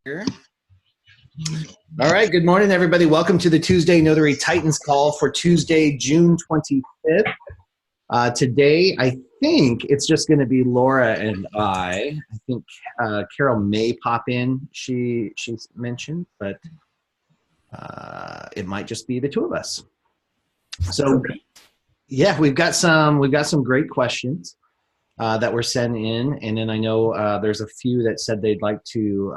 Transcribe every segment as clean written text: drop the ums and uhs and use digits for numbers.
All right, good morning, everybody. Welcome to the Tuesday Notary Titans call for Tuesday, June 25th. Today, I think it's just going to be Laura and I. I think Carol may pop in, she's mentioned, but it might just be the two of us. So, yeah, we've got some great questions that were sent in, and then I know there's a few that said they'd like to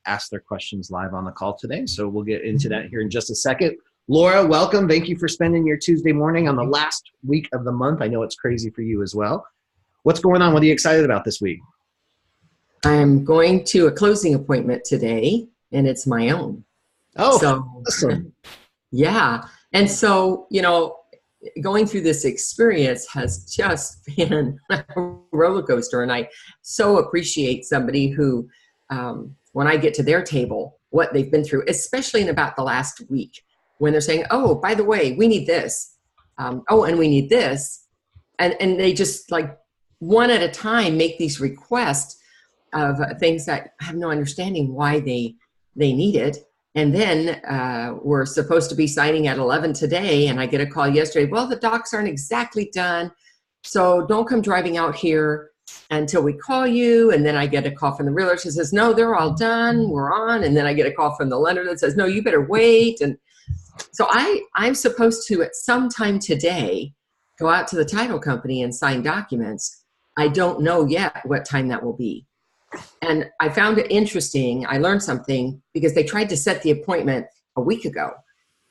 ask their questions live on the call today. So we'll get into that here in just a second. Laura, welcome. Thank you for spending your Tuesday morning on the last week of the month. I know it's crazy for you as well. What's going on? What are you excited about this week? I'm going to a closing appointment today, and it's my own. Oh, so, awesome. Yeah. And so, you know, going through this experience has just been a roller coaster. And I so appreciate somebody who, when I get to their table, what they've been through, especially in about the last week, when they're saying, oh, by the way, we need this. Oh, and we need this. And they just like one at a time make these requests of things that I have no understanding why they need it. And then we're supposed to be signing at 11 today, and I get a call yesterday. Well, the docs aren't exactly done, so don't come driving out here until we call you. And then I get a call from the realtor. She says, no, they're all done. We're on. And then I get a call from the lender that says, no, you better wait. And so I'm supposed to, at some time today, go out to the title company and sign documents. I don't know yet what time that will be. And I found it interesting. I learned something because they tried to set the appointment a week ago.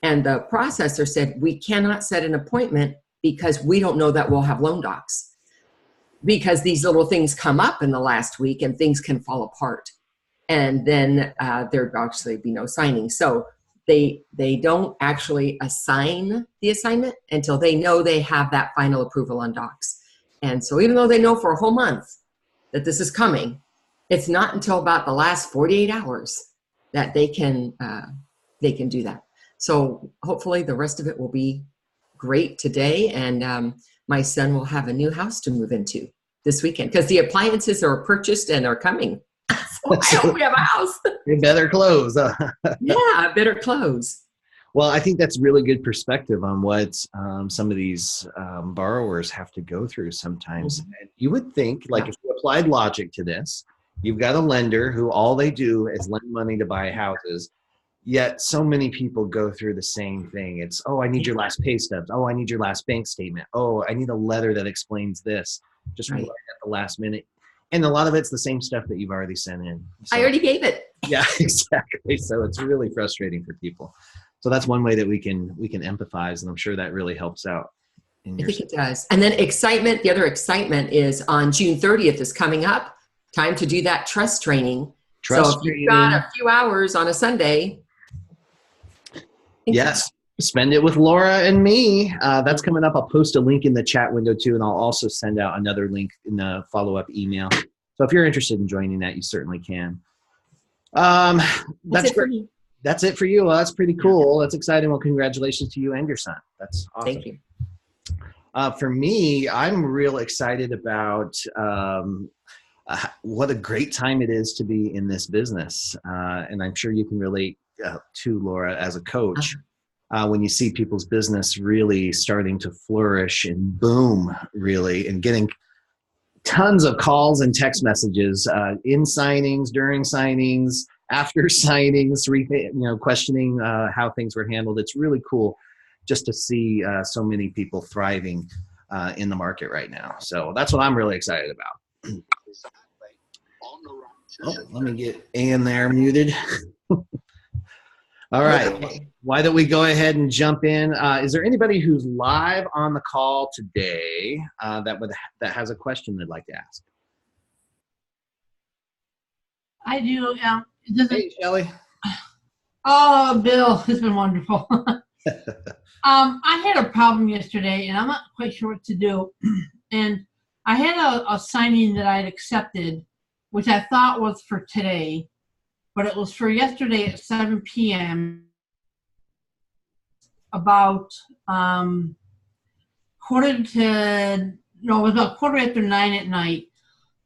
And the processor said, we cannot set an appointment because we don't know that we'll have loan docs. Because these little things come up in the last week and things can fall apart. And then there'd actually be no signing. So they don't actually assign the assignment until they know they have that final approval on docs. And so even though they know for a whole month that this is coming, it's not until about the last 48 hours that they can do that. So hopefully the rest of it will be great today, and my son will have a new house to move into this weekend because the appliances are purchased and are coming. So I hope we have a house. You better close. Yeah, I better close. Well, I think that's really good perspective on what some of these borrowers have to go through sometimes. Mm-hmm. You would think, like, if you applied logic to this, you've got a lender who all they do is lend money to buy houses, yet so many people go through the same thing. It's, oh, I need your last pay stubs. Oh, I need your last bank statement. Oh, I need a letter that explains this, just right at the last minute. And a lot of it's the same stuff that you've already sent in. So, I already gave it. Yeah, exactly. So it's really frustrating for people. So that's one way that we can empathize, and I'm sure that really helps out. I think it does. And then excitement, the other excitement is on June 30th is coming up. Time to do that trust training. So if you've got a few hours on a Sunday. Yes, spend it with Laura and me. That's coming up. I'll post a link in the chat window too, and I'll also send out another link in the follow-up email. So if you're interested in joining that, you certainly can. That's great. That's it for you. Well, that's pretty cool. That's exciting. Well, congratulations to you and your son. That's awesome. Thank you. For me, I'm real excited about what a great time it is to be in this business. And I'm sure you can relate to, Laura, as a coach, when you see people's business really starting to flourish and boom, really, and getting tons of calls and text messages in signings, during signings, after signings, questioning how things were handled. It's really cool just to see so many people thriving in the market right now. So that's what I'm really excited about. Oh, let me get Ian there muted. All right. Why don't we go ahead and jump in? Is there anybody who's live on the call today that has a question they'd like to ask? I do. Hey, Shelly. Oh, Bill, it's been wonderful. I had a problem yesterday, and I'm not quite sure what to do. And I had a signing that I'd accepted, which I thought was for today, but it was for yesterday at 7 p.m. about it was about 9:15 at night.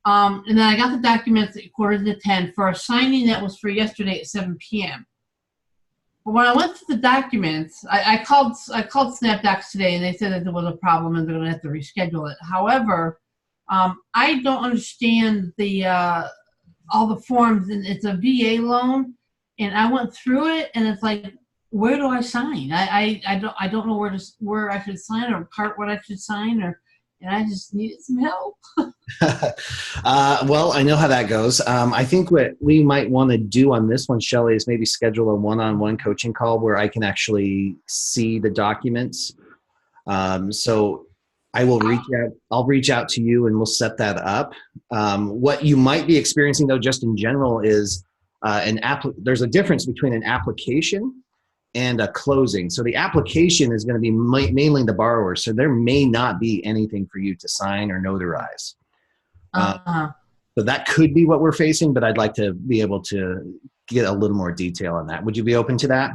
And then I got the documents at 9:45 for a signing that was for yesterday at 7 p.m. But when I went through the documents, I called SnapDocs today, and they said that there was a problem and they're going to have to reschedule it. However, I don't understand all the forms, and it's a VA loan, and I went through it, and it's like, where do I sign? I don't know where I should sign or what I should sign, and I just needed some help. Well, I know how that goes. I think what we might want to do on this one, Shelley, is maybe schedule a one-on-one coaching call where I can actually see the documents. So I will I'll reach out to you and we'll set that up. What you might be experiencing, though, just in general, is there's a difference between an application and a closing. So the application is going to be mainly the borrower. So there may not be anything for you to sign or notarize. So that could be what we're facing, but I'd like to be able to get a little more detail on that. Would you be open to that?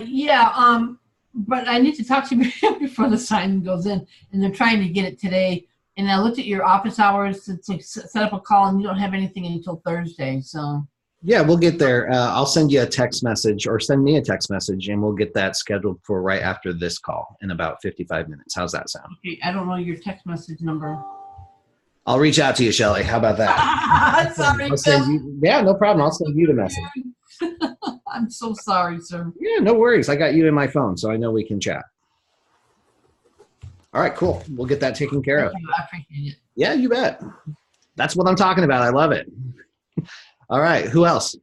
Yeah. But I need to talk to you before the signing goes in, and they're trying to get it today. And I looked at your office hours to set up a call, and you don't have anything until Thursday. So. Yeah, we'll get there. I'll send you a text message, or send me a text message, and we'll get that scheduled for right after this call in about 55 minutes. How's that sound? Okay, I don't know your text message number. I'll reach out to you, Shelley. How about that? Sorry, yeah, no problem. I'll send you the message. I'm so sorry, sir. Yeah, no worries. I got you in my phone, so I know we can chat. All right, cool. We'll get that taken care of. I appreciate it. Yeah, you bet. That's what I'm talking about. I love it. All right, who else?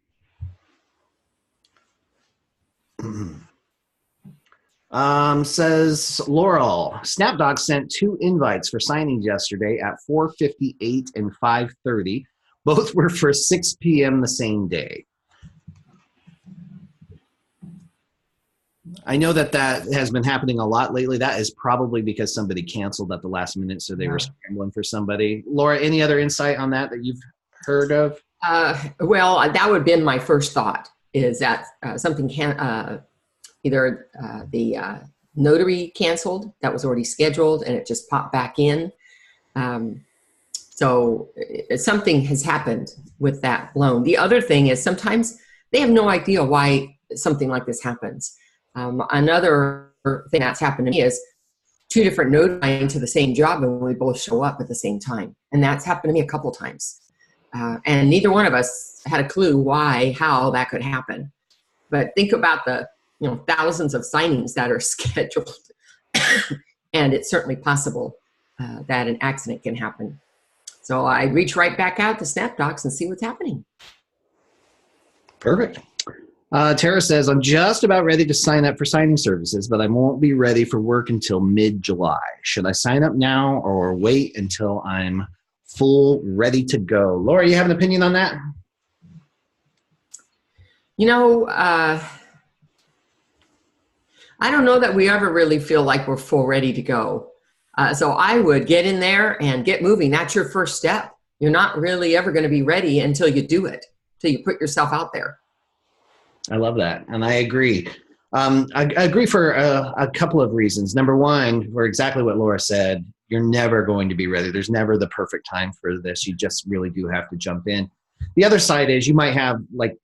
Says Laurel, SnapDocs sent 2 invites for signings yesterday at 4:58 and 5:30. Both were for 6 p.m. the same day. I know that has been happening a lot lately. That is probably because somebody canceled at the last minute, so they were scrambling for somebody. Laura, any other insight on that you've heard of? Well, that would have been my first thought, is that something either the notary canceled that was already scheduled and it just popped back in. So something has happened with that loan. The other thing is sometimes they have no idea why something like this happens. Another thing that's happened to me is 2 different notaries into the same job and we both show up at the same time. And that's happened to me a couple times. And neither one of us had a clue how that could happen. But think about the thousands of signings that are scheduled. And it's certainly possible that an accident can happen. So I reach right back out to SnapDocs and see what's happening. Perfect. Tara says, I'm just about ready to sign up for signing services, but I won't be ready for work until mid-July. Should I sign up now or wait until I'm ready to go? Laura, you have an opinion on that? I don't know that we ever really feel like we're full ready to go. So I would get in there and get moving. That's your first step. You're not really ever going to be ready until you do it, until you put yourself out there. I love that. And I agree. I agree for a couple of reasons. Number one, for exactly what Laura said, you're never going to be ready. There's never the perfect time for this. You just really do have to jump in. The other side is you might have,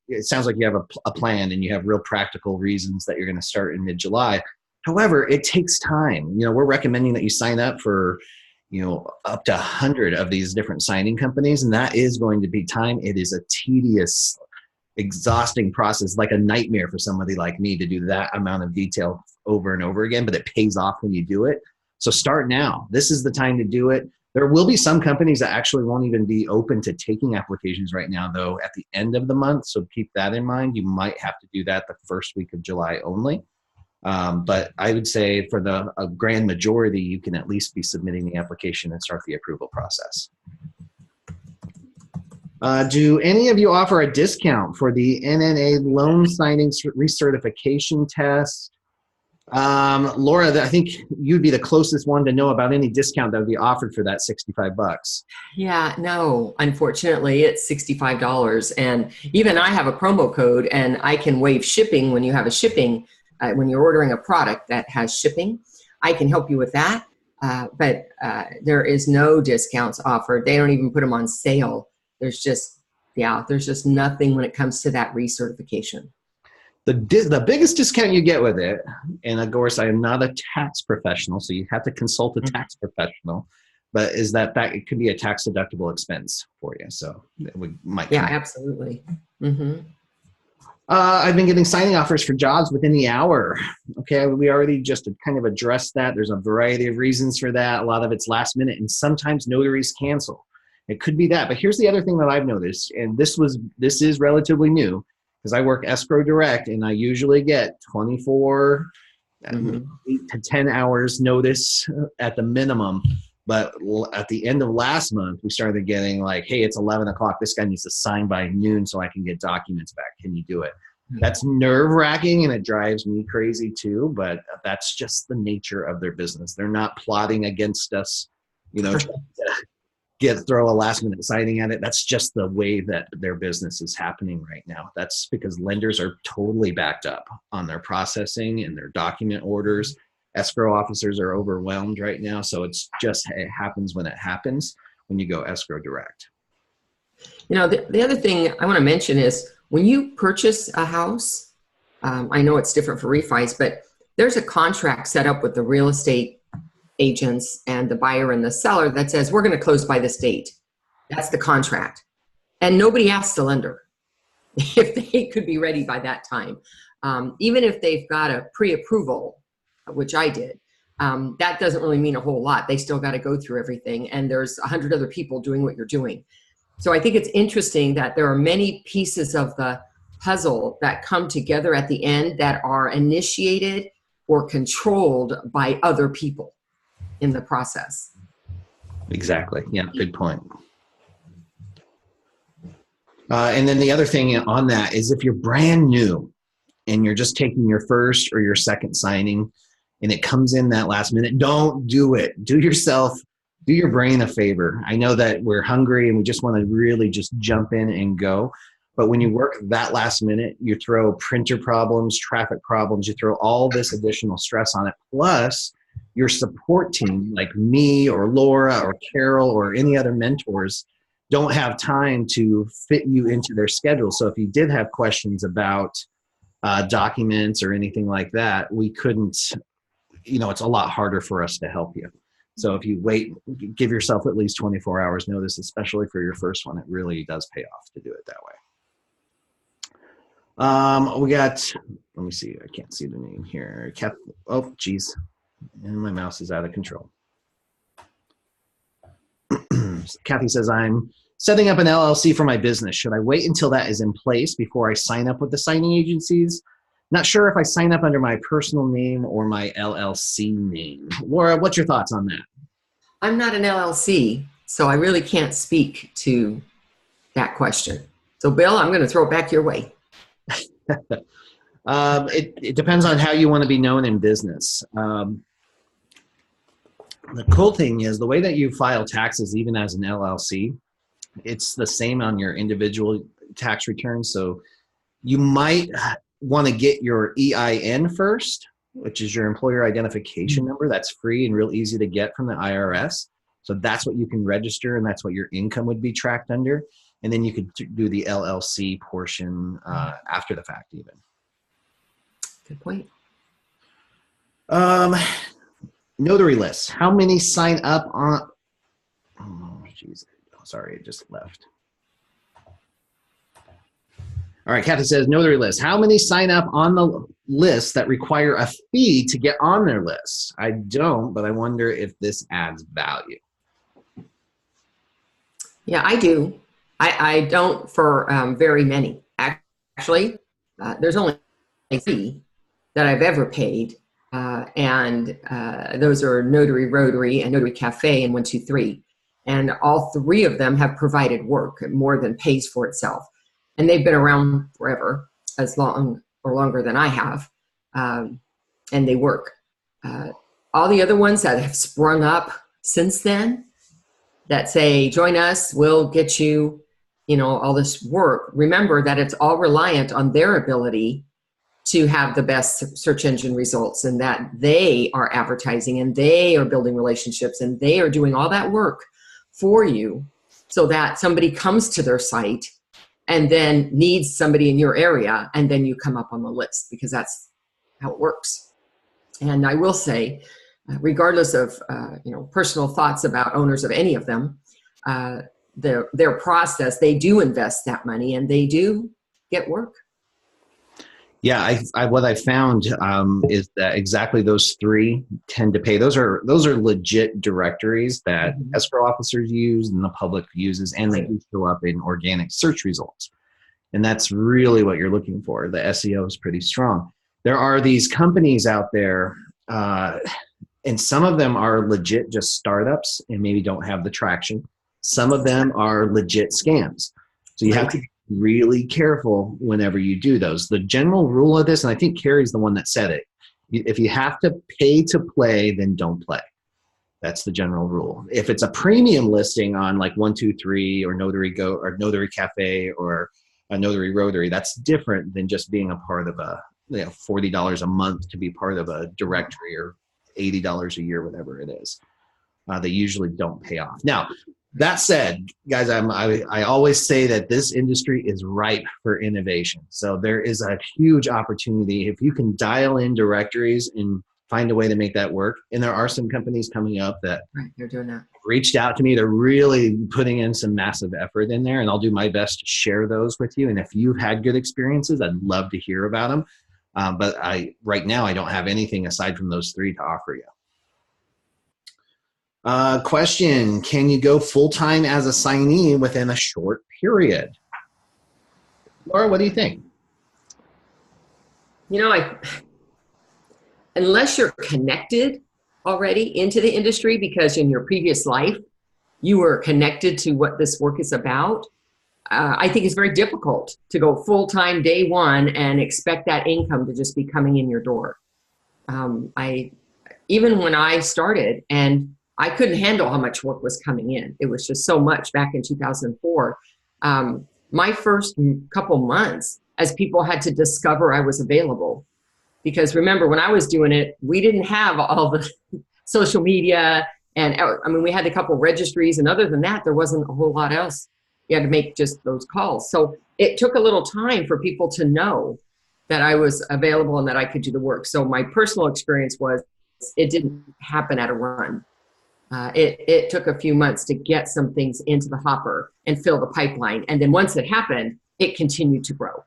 it sounds like you have a plan and you have real practical reasons that you're going to start in mid-July. However, it takes time. We're recommending that you sign up for, up to 100 of these different signing companies, and that is going to be time. It is a tedious, exhausting process, like a nightmare for somebody like me to do that amount of detail over and over again, but it pays off when you do it. So start now. This is the time to do it. There will be some companies that actually won't even be open to taking applications right now, though, at the end of the month. So keep that in mind. You might have to do that the first week of July only. But I would say for a grand majority, you can at least be submitting the application and start the approval process. Do any of you offer a discount for the NNA loan signing recertification test? Laura, I think you'd be the closest one to know about any discount that would be offered for that $65. Yeah, no, unfortunately it's $65. And even I have a promo code and I can waive shipping when you have a shipping, when you're ordering a product that has shipping. I can help you with that. but there is no discounts offered. They don't even put them on sale. There's just nothing when it comes to that recertification. The biggest discount you get with it, and of course I am not a tax professional, so you have to consult a tax professional, but is that it could be a tax deductible expense for you. So we might. Yeah, absolutely. Mm-hmm. I've been getting signing offers for jobs within the hour. Okay, we already just kind of addressed that. There's a variety of reasons for that. A lot of it's last minute, and sometimes notaries cancel. It could be that. But here's the other thing that I've noticed, and this is relatively new, because I work escrow direct, and I usually get 24 8 to 10 hours notice at the minimum. But at the end of last month, we started getting like, hey, it's 11 o'clock. This guy needs to sign by noon so I can get documents back. Can you do it? That's nerve-wracking, and it drives me crazy too, but that's just the nature of their business. They're not plotting against us, throw a last-minute signing at it. That's just the way that their business is happening right now. That's because lenders are totally backed up on their processing and their document orders. Escrow officers are overwhelmed right now, so it happens when it happens when you go escrow direct. The other thing I want to mention is when you purchase a house, I know it's different for refis, but there's a contract set up with the real estate agents and the buyer and the seller that says we're going to close by this date. That's the contract. And nobody asks the lender if they could be ready by that time. Even if they've got a pre-approval, which I did, that doesn't really mean a whole lot. They still got to go through everything, and there's 100 other people doing what you're doing. So I think it's interesting that there are many pieces of the puzzle that come together at the end that are initiated or controlled by other people in the process. Exactly. Yeah, good point. And then the other thing on that is if you're brand new and you're just taking your first or your second signing and it comes in that last minute, don't do it. Do your brain a favor. I know that we're hungry and we just want to really just jump in and go. But when you work that last minute, you throw printer problems, traffic problems, you throw all this additional stress on it. Plus, your support team, like me or Laura or Carol or any other mentors, don't have time to fit you into their schedule. So if you did have questions about documents or anything like that, we couldn't, it's a lot harder for us to help you. So if you wait, give yourself at least 24 hours notice, especially for your first one, it really does pay off to do it that way. We got, let me see, I can't see the name here. Oh, geez. And my mouse is out of control. Kathy says, I'm setting up an LLC for my business. Should I wait until that is in place before I sign up with the signing agencies? Not sure if I sign up under my personal name or my LLC name. Laura, what's your thoughts on that? I'm not an LLC, so I really can't speak to that question. So Bill, I'm going to throw it back your way. It depends on how you want to be known in business. The cool thing is the way that you file taxes, even as an LLC, it's the same on your individual tax returns. So you might want to get your EIN first, which is your employer identification number. That's free and real easy to get from the IRS. So that's what you can register, and that's what your income would be tracked under. And then you could do the LLC portion after the fact even. Good point. Notary lists. How many sign up on? Oh, geez. Sorry, it just left. All right, Kathy says, notary list. How many sign up on the list that require a fee to get on their list? I don't, but I wonder if this adds value. Yeah, I do. I don't for very many. Actually, there's only a fee that I've ever paid. And those are Notary Rotary and Notary Cafe and 123. And all three of them have provided work more than pays for itself. And they've been around forever, as long or longer than I have. And they work. All the other ones that have sprung up since then that say, join us, we'll get you, all this work. Remember that it's all reliant on their ability to have the best search engine results, and that they are advertising and they are building relationships and they are doing all that work for you so that somebody comes to their site and then needs somebody in your area, and then you come up on the list, because that's how it works. And I will say, regardless of personal thoughts about owners of any of them, their process, they do invest that money and they do get work. Yeah, what I found is that exactly those three tend to pay. Those are legit directories that escrow officers use and the public uses, and they do show up in organic search results. And that's really what you're looking for. The SEO is pretty strong. There are these companies out there, and some of them are legit just startups and maybe don't have the traction. Some of them are legit scams. So you have to be really careful whenever you do those. The general rule of this, and I think Carrie's the one that said it, if you have to pay to play, then don't play. That's the general rule. If it's a premium listing on like 123 or Notary Go or Notary Cafe or a Notary Rotary, that's different than just being a part of a $40 a month to be part of a directory, or $80 a year, whatever it is. They usually don't pay off. Now, that said, guys, I always say that this industry is ripe for innovation. So there is a huge opportunity if you can dial in directories and find a way to make that work. And there are some companies coming up that they're doing that. Reached out to me. They're really putting in some massive effort in there, and I'll do my best to share those with you. And if you've had good experiences, I'd love to hear about them. But right now I don't have anything aside from those three to offer you. Question, can you go full-time as a signee within a short period? Laura, what do you think? Unless you're connected already into the industry, because in your previous life, you were connected to what this work is about, I think it's very difficult to go full-time day one and expect that income to just be coming in your door. Even when I started, and I couldn't handle how much work was coming in. It was just so much back in 2004. My first couple months, as people had to discover I was available. Because remember, when I was doing it, we didn't have all the social media. And we had a couple registries. And other than that, there wasn't a whole lot else. You had to make just those calls. So it took a little time for people to know that I was available and that I could do the work. So my personal experience was it didn't happen at a run. It took a few months to get some things into the hopper and fill the pipeline. And then once it happened, it continued to grow.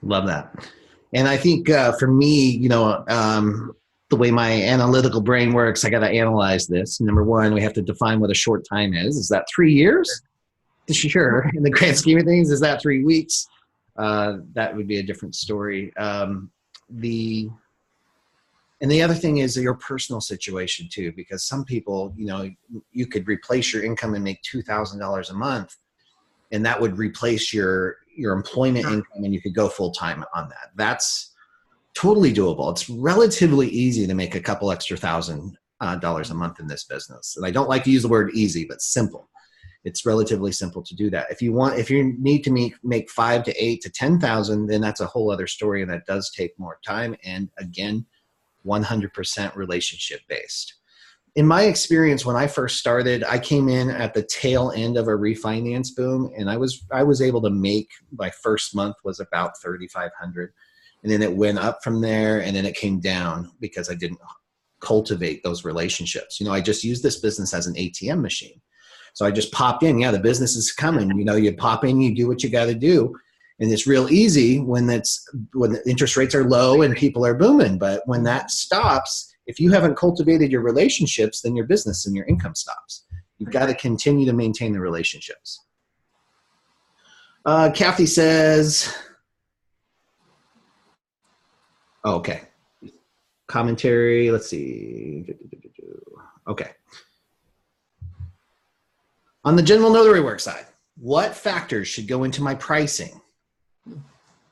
Love that. And I think for me, the way my analytical brain works, I got to analyze this. Number one, we have to define what a short time is. Is that 3 years? Sure. In the grand scheme of things, is that 3 weeks? That would be a different story. And the other thing is your personal situation too, because some people, you could replace your income and make $2,000 a month, and that would replace your employment income, and you could go full time on that. That's totally doable. It's relatively easy to make a couple extra $1,000 a month in this business. And I don't like to use the word easy, but simple. It's relatively simple to do that. If you need to make 5 to 8 to 10,000, then that's a whole other story, and that does take more time. And again, 100% relationship based. In my experience, when I first started, I came in at the tail end of a refinance boom, and I was able to make, my first month was about $3,500, and then it went up from there, and then it came down because I didn't cultivate those relationships. I just used this business as an ATM machine. So I just popped in. Yeah, the business is coming. You pop in, you do what you got to do. And it's real easy when the interest rates are low and people are booming. But when that stops, if you haven't cultivated your relationships, then your business and your income stops. You've got to continue to maintain the relationships. Kathy says, okay. Commentary, let's see. Okay. On the general notary work side, what factors should go into my pricing?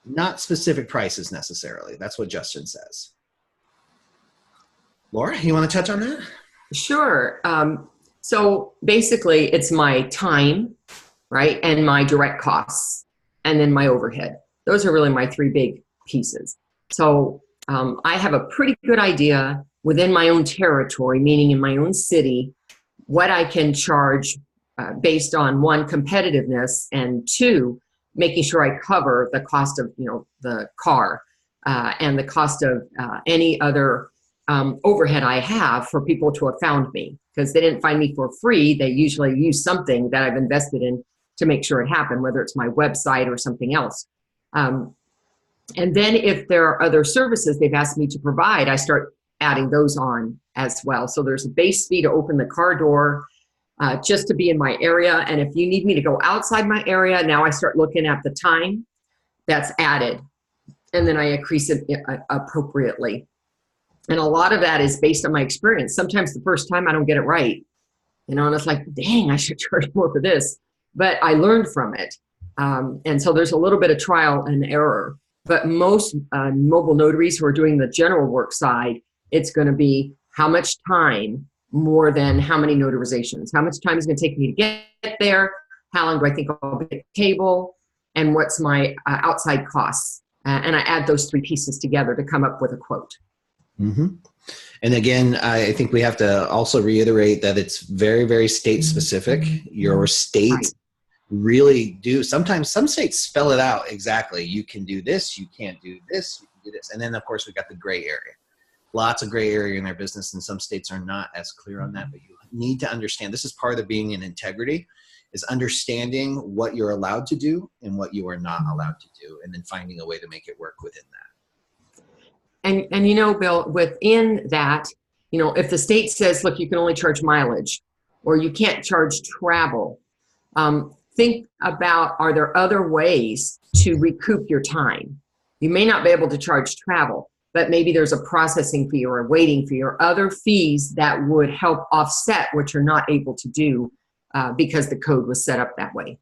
Not specific prices necessarily. That's what Justin says. Laura, you want to touch on that? Sure. So basically, it's my time, right, and my direct costs, and then my overhead. Those are really my three big pieces. So I have a pretty good idea within my own territory, meaning in my own city, what I can charge based on one, competitiveness, and two, making sure I cover the cost of the car and the cost of any other overhead I have for people to have found me, because they didn't find me for free. They usually use something that I've invested in to make sure it happened, whether it's my website or something else. And then if there are other services they've asked me to provide, I start adding those on as well. So there's a base fee to open the car door, just to be in my area. And if you need me to go outside my area, now I start looking at the time that's added, and then I increase it appropriately. And a lot of that is based on my experience. Sometimes the first time I don't get it right, and it's like, dang, I should charge more for this. But I learned from it. And so there's a little bit of trial and error. But most mobile notaries who are doing the general work side, it's going to be how much time more than how many notarizations. How much time is it going to take me to get there? How long do I think I'll be at the table? And what's my outside costs? And I add those three pieces together to come up with a quote. Mm-hmm. And again, I think we have to also reiterate that it's very, very state specific. Your state really do. Sometimes some states spell it out exactly. You can do this, you can't do this, you can do this. And then, of course, we've got the gray area. Lots of gray area in their business, and some states are not as clear on that. But you need to understand, this is part of being in integrity, is understanding what you're allowed to do and what you are not allowed to do, and then finding a way to make it work within that. And Bill, within that, if the state says, look, you can only charge mileage, or you can't charge travel, think about, are there other ways to recoup your time? You may not be able to charge travel, but maybe there's a processing fee or a waiting fee or other fees that would help offset what you're not able to do because the code was set up that way.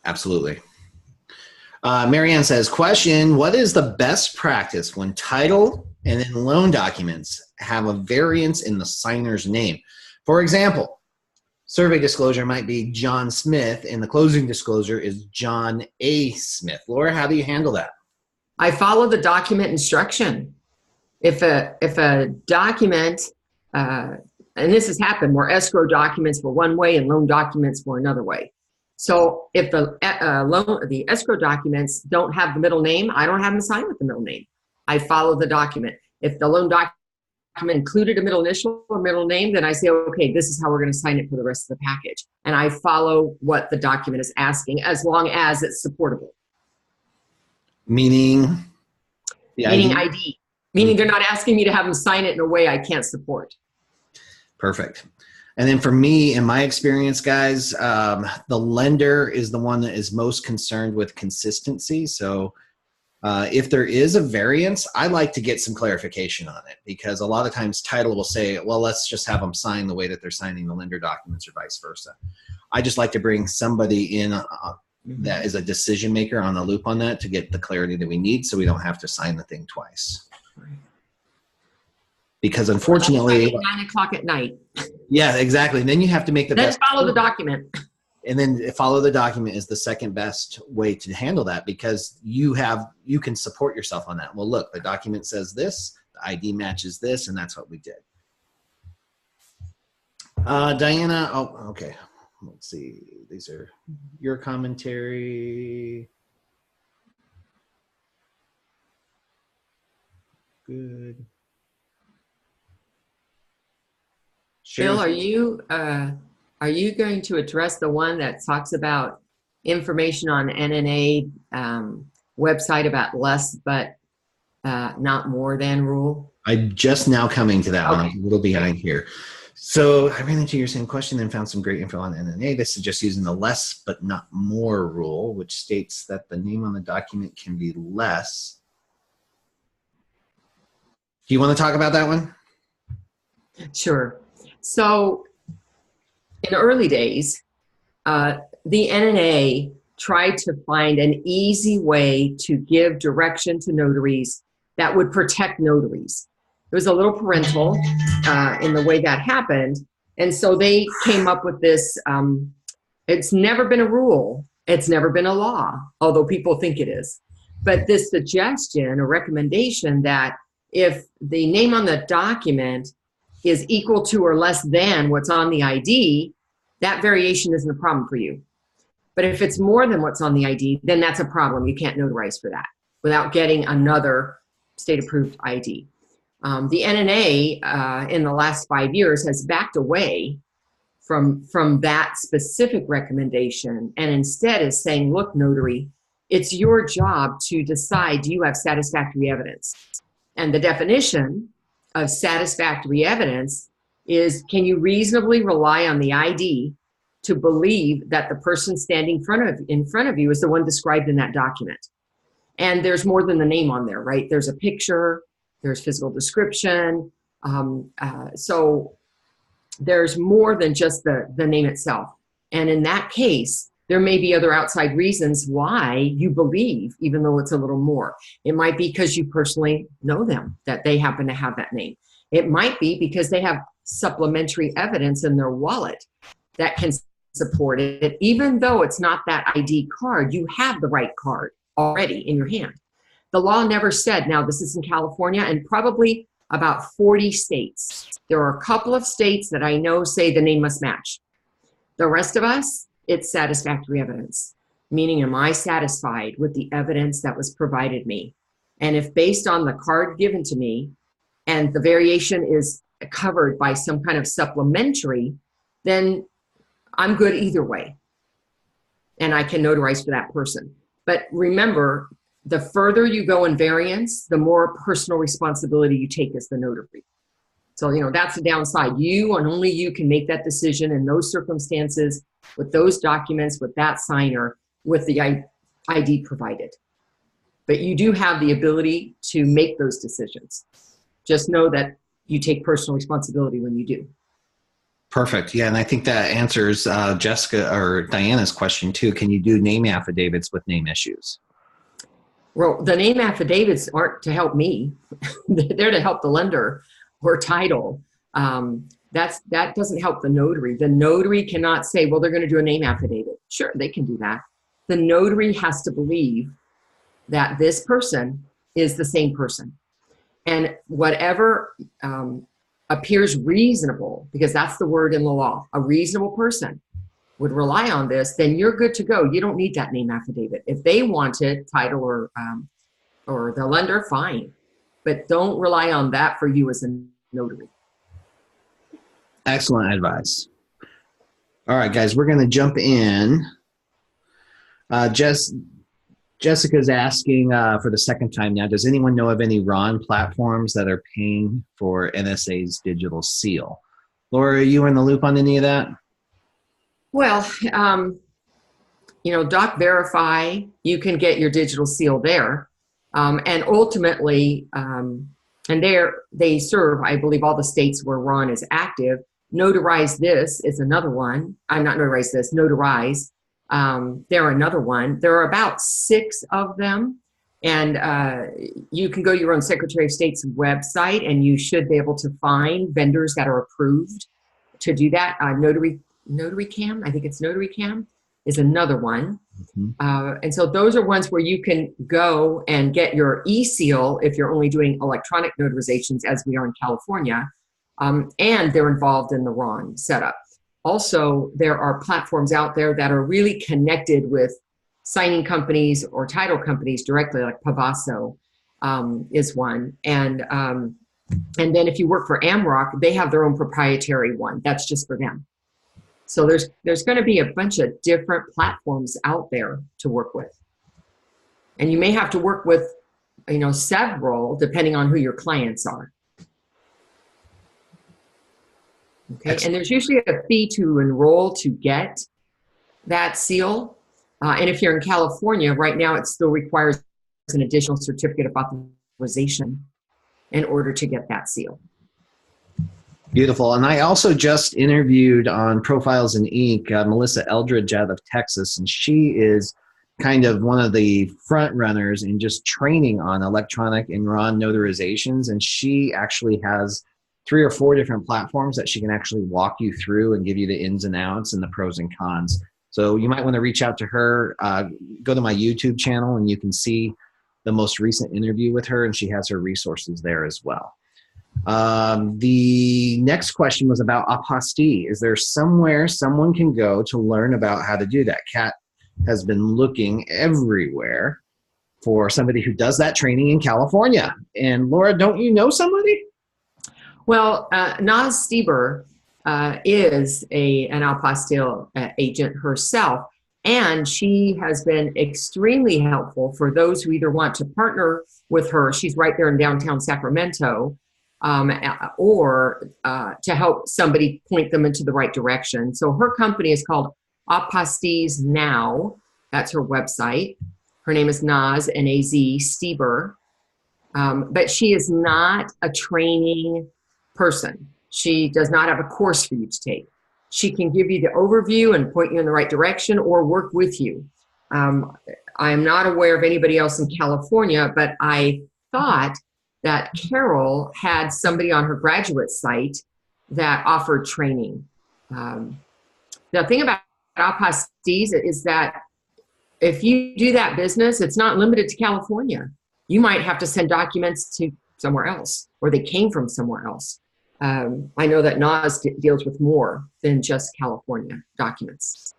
Absolutely. Marianne says, question, what is the best practice when title and then loan documents have a variance in the signer's name? For example, survey disclosure might be John Smith and the closing disclosure is John A. Smith. Laura, how do you handle that? I follow the document instruction. If a document, and this has happened where escrow documents were one way and loan documents were another way. So if the escrow documents don't have the middle name, I don't have them signed with the middle name. I follow the document. If the loan document included a middle initial or middle name, then I say, okay, this is how we're going to sign it for the rest of the package. And I follow what the document is asking as long as it's supportable. Meaning? Meaning ID. Meaning they're not asking me to have them sign it in a way I can't support. Perfect. And then for me, in my experience, guys, the lender is the one that is most concerned with consistency. So if there is a variance, I like to get some clarification on it, because a lot of times title will say, well, let's just have them sign the way that they're signing the lender documents or vice versa. I just like to bring somebody in that is a decision maker on the loop on that to get the clarity that we need, so we don't have to sign the thing twice. Because unfortunately, 9 o'clock at night. Yeah, exactly. And then you have to make the best. Then follow the document. And then follow the document is the second best way to handle that, because you can support yourself on that. Well, look, the document says this, the ID matches this, and that's what we did. Diana, oh, okay. Let's see. These are your commentary. Good. Bill, are you going to address the one that talks about information on NNA website about less but not more than rule? I'm just now coming to that. Okay. I'm a little behind here. So I ran into your same question and found some great info on NNA. This is just using the less but not more rule, which states that the name on the document can be less. Do you want to talk about that one? Sure. So in the early days, the NNA tried to find an easy way to give direction to notaries that would protect notaries. It was a little parental in the way that happened. And so they came up with this, it's never been a rule. It's never been a law, although people think it is. But this suggestion or recommendation that if the name on the document is equal to or less than what's on the ID, that variation isn't a problem for you. But if it's more than what's on the ID, then that's a problem. You can't notarize for that without getting another state-approved ID. The NNA in the last 5 years has backed away from that specific recommendation and instead is saying, look, notary, it's your job to decide, do you have satisfactory evidence? And the definition of satisfactory evidence is, can you reasonably rely on the ID to believe that the person standing in front of you is the one described in that document? And there's more than the name on there, right? There's a picture, there's physical description. So there's more than just the name itself. And in that case, there may be other outside reasons why you believe, even though it's a little more. It might be because you personally know them, that they happen to have that name. It might be because they have supplementary evidence in their wallet that can support it. Even though it's not that ID card, you have the right card already in your hand. The law never said, now this is in California and probably about 40 states. There are a couple of states that I know say the name must match. The rest of us, it's satisfactory evidence, meaning am I satisfied with the evidence that was provided me? And if based on the card given to me and the variation is covered by some kind of supplementary, then I'm good either way. And I can notarize for that person. But remember, the further you go in variance, the more personal responsibility you take as the notary. So, that's the downside. You and only you can make that decision in those circumstances, with those documents, with that signer, with the ID provided. But you do have the ability to make those decisions. Just know that you take personal responsibility when you do. Perfect. Yeah, and I think that answers Jessica or Diana's question too. Can you do name affidavits with name issues? Well, the name affidavits aren't to help me. They're to help the lender or title. That doesn't help the notary. The notary cannot say, well, they're going to do a name affidavit. Sure, they can do that. The notary has to believe that this person is the same person. And whatever appears reasonable, because that's the word in the law, a reasonable person would rely on this, then you're good to go. You don't need that name affidavit. If they want it, title or the lender, fine. But don't rely on that for you as a notary. Excellent advice. All right, guys, we're going to jump in. Jessica's asking for the second time now, does anyone know of any RON platforms that are paying for NSA's digital seal? Laura, are you in the loop on any of that? Well, Doc Verify, you can get your digital seal there. And ultimately, and they serve, I believe, all the states where RON is active. Notarize This is another one. I'm not Notarize This, Notarize. They're another one. There are about 6 of them. And you can go to your own Secretary of State's website and you should be able to find vendors that are approved to do that. Notary Cam, I think it's Notary Cam is another one. Mm-hmm. And so those are ones where you can go and get your e-seal if you're only doing electronic notarizations, as we are in California, and they're involved in the RON setup. Also, there are platforms out there that are really connected with signing companies or title companies directly, like Pavaso is one. And then if you work for AmRock, they have their own proprietary one. That's just for them. So there's going to be a bunch of different platforms out there to work with. And you may have to work with, several, depending on who your clients are. Okay, excellent. And there's usually a fee to enroll to get that seal. And if you're in California, right now it still requires an additional certificate of authorization in order to get that seal. Beautiful. And I also just interviewed on Profiles in Ink, Melissa Eldridge out of Texas, and she is kind of one of the front runners in just training on electronic and RON notarizations. And she actually has 3 or 4 different platforms that she can actually walk you through and give you the ins and outs and the pros and cons. So you might want to reach out to her, go to my YouTube channel, and you can see the most recent interview with her, and she has her resources there as well. The next question was about apostille. Is there somewhere someone can go to learn about how to do that? Kat has been looking everywhere for somebody who does that training in California. And Laura, don't you know somebody? Well, Naz Stieber is an apostille agent herself, and she has been extremely helpful for those who either want to partner with her. She's right there in downtown Sacramento, or to help somebody point them into the right direction. So her company is called Apostilles Now. That's her website. Her name is Naz, N-A-Z, Stieber. But she is not a training person. She does not have a course for you to take. She can give you the overview and point you in the right direction or work with you. I am not aware of anybody else in California, but I thought that Carol had somebody on her graduate site that offered training. The thing about apostilles is that if you do that business, it's not limited to California. You might have to send documents to somewhere else, or they came from somewhere else. I know that Naz deals with more than just California documents.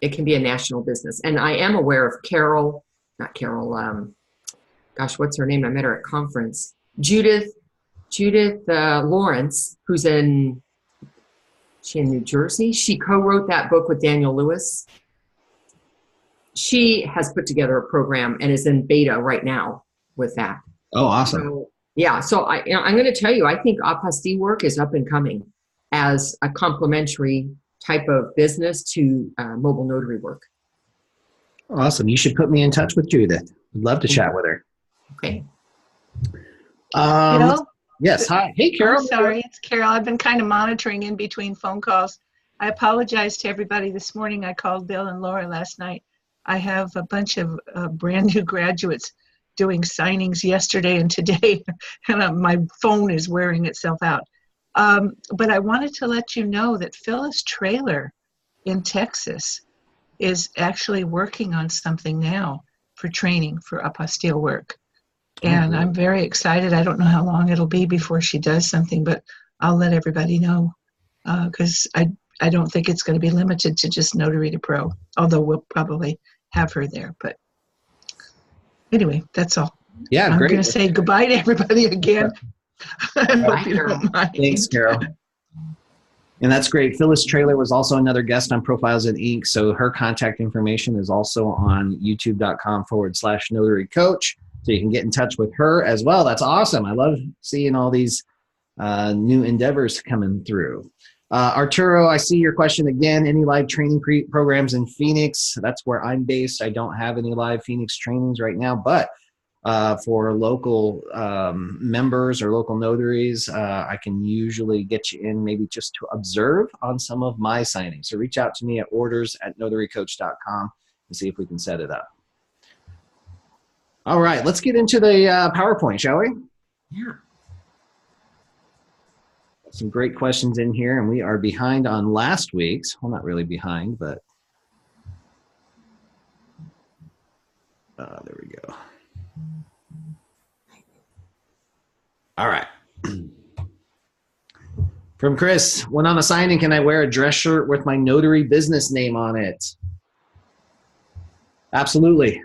It can be a national business. And I am aware of gosh, what's her name? I met her at conference. Judith Lawrence, who's in New Jersey. She co-wrote that book with Daniel Lewis. She has put together a program and is in beta right now with that. Oh, awesome. So, yeah, so I'm going to tell you, I think apostille work is up and coming as a complementary type of business to mobile notary work. Awesome. You should put me in touch with Judith. I'd love to chat with her. Okay. Bill? Yes. Hi. Hey, Carol. I'm sorry, it's Carol. I've been kind of monitoring in between phone calls. I apologize to everybody this morning. I called Bill and Laura last night. I have a bunch of brand new graduates doing signings yesterday and today, and my phone is wearing itself out. But I wanted to let you know that Phyllis Traylor in Texas is actually working on something now for training for apostille work. And I'm very excited. I don't know how long it'll be before she does something, but I'll let everybody know because I don't think it's going to be limited to just Notary to Pro, although we'll probably have her there. But anyway, that's all. Yeah, I'm great. going to say goodbye to everybody again. I hope you don't mind. Thanks, Carol. And that's great. Phyllis Traylor was also another guest on Profiles in Ink. So her contact information is also on youtube.com/notary coach. So you can get in touch with her as well. That's awesome. I love seeing all these new endeavors coming through. Arturo, I see your question again. Any live training programs in Phoenix? That's where I'm based. I don't have any live Phoenix trainings right now, but for local members or local notaries, I can usually get you in maybe just to observe on some of my signings. So reach out to me at orders@notarycoach.com and see if we can set it up. All right, let's get into the PowerPoint, shall we? Yeah. Some great questions in here, and we are behind on last week's. Well, not really behind, but there we go. All right. From Chris, when I'm a signing, can I wear a dress shirt with my notary business name on it? Absolutely.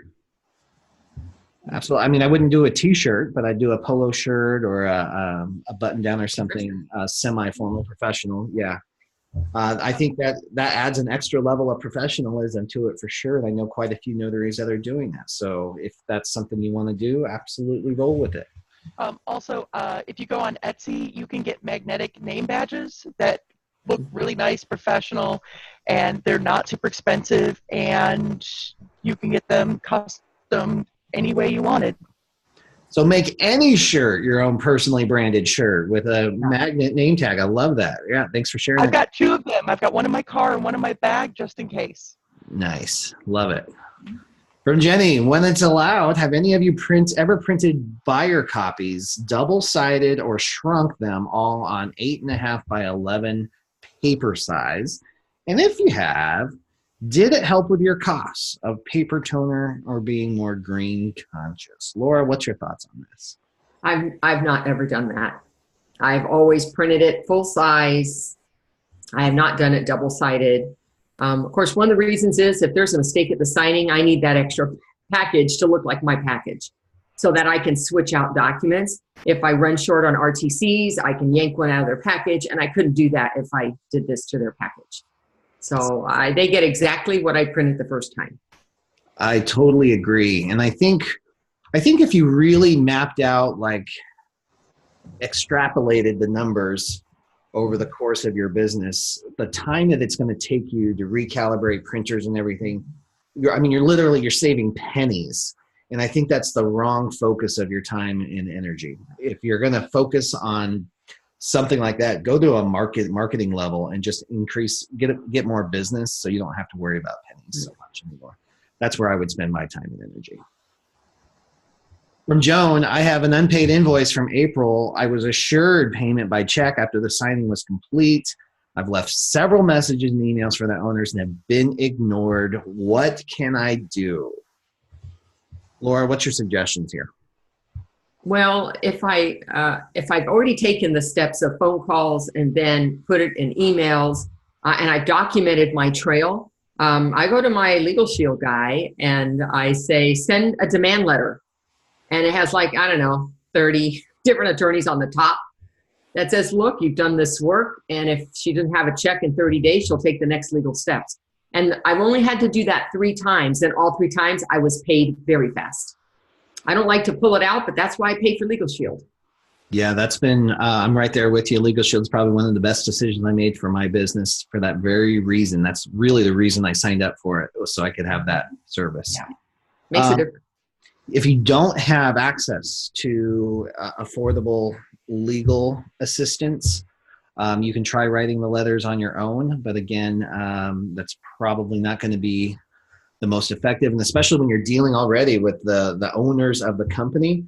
Absolutely. I mean, I wouldn't do a t-shirt, but I'd do a polo shirt or a button down or something semi-formal, professional. Yeah. I think that adds an extra level of professionalism to it for sure. And I know quite a few notaries that are doing that. So if that's something you want to do, absolutely roll with it. Also, if you go on Etsy, you can get magnetic name badges that look really nice, professional, and they're not super expensive, and you can get them custom any way you wanted. So make any shirt your own personally branded shirt with a magnet name tag. I love that. Yeah, thanks for sharing. I've got two of them. I've got one in my car and one in my bag just in case. Nice. Love it. From Jenny, when it's allowed, have any of you ever printed buyer copies, double-sided or shrunk them all on 8.5 by 11 paper size? And if you have, Did it help with your costs of paper toner or being more green conscious? Laura, what's your thoughts on this? I've not ever done that. I've always printed it full size. I have not done it double-sided. Of course, one of the reasons is if there's a mistake at the signing, I need that extra package to look like my package so that I can switch out documents. If I run short on RTCs, I can yank one out of their package, and I couldn't do that if I did this to their package. So they get exactly what I printed the first time. I totally agree. And I think if you really mapped out, like extrapolated the numbers over the course of your business, the time that it's going to take you to recalibrate printers and everything, you're saving pennies. And I think that's the wrong focus of your time and energy. If you're going to focus on something like that, go to a marketing level and just get more business so you don't have to worry about pennies so much anymore. That's where I would spend my time and energy. From Joan, I have an unpaid invoice from April. I was assured payment by check after the signing was complete. I've left several messages and emails for the owners and have been ignored. What can I do? Laura, what's your suggestions here? Well, if I've already taken the steps of phone calls and then put it in emails, and I've documented my trail, I go to my Legal Shield guy and I say, send a demand letter. And it has 30 different attorneys on the top that says, look, you've done this work. And if she doesn't have a check in 30 days, she'll take the next legal steps. And I've only had to do that 3 times. And all 3 times I was paid very fast. I don't like to pull it out, but that's why I pay for Legal Shield. Yeah, that's been, I'm right there with you. Legal Shield's probably one of the best decisions I made for my business for that very reason. That's really the reason I signed up for it, was so I could have that service. Yeah. Makes a difference. If you don't have access to affordable legal assistance, you can try writing the letters on your own. But again, that's probably not going to be the most effective. And especially when you're dealing already with the owners of the company.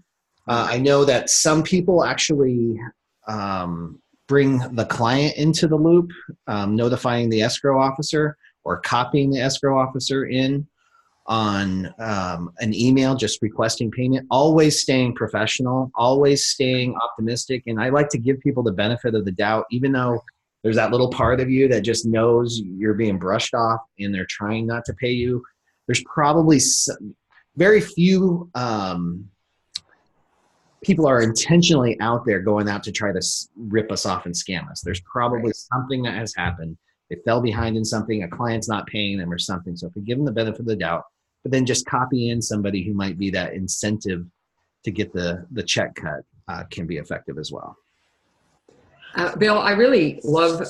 I know that some people actually bring the client into the loop, notifying the escrow officer or copying the escrow officer in on an email just requesting payment, always staying professional, always staying optimistic. And I like to give people the benefit of the doubt, even though there's that little part of you that just knows you're being brushed off and they're trying not to pay you. There's probably very few people are intentionally out there going out to try to rip us off and scam us. There's probably something that has happened. They fell behind in something, a client's not paying them or something. So if we give them the benefit of the doubt, but then just copy in somebody who might be that incentive to get the check cut can be effective as well. Bill, I really love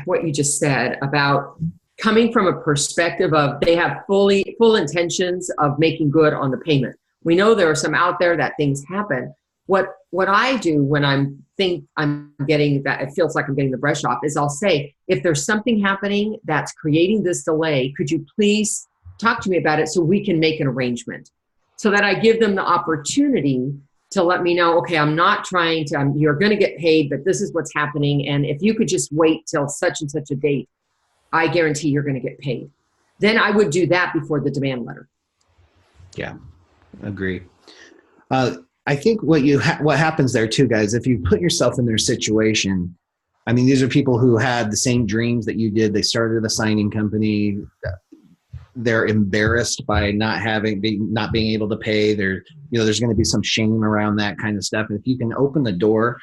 what you just said about coming from a perspective of they have full intentions of making good on the payment. We know there are some out there that things happen. What I do when I'm getting that, it feels like I'm getting the brush off, is I'll say, if there's something happening that's creating this delay, could you please talk to me about it so we can make an arrangement? So that I give them the opportunity to let me know, okay, I'm not trying to, you're going to get paid, but this is what's happening. And if you could just wait till such and such a date, I guarantee you're going to get paid. Then I would do that before the demand letter. Yeah, agree. I think what happens there too, guys, if you put yourself in their situation, I mean, these are people who had the same dreams that you did. They started a signing company. They're embarrassed by not being able to pay. There's going to be some shame around that kind of stuff. And if you can open the door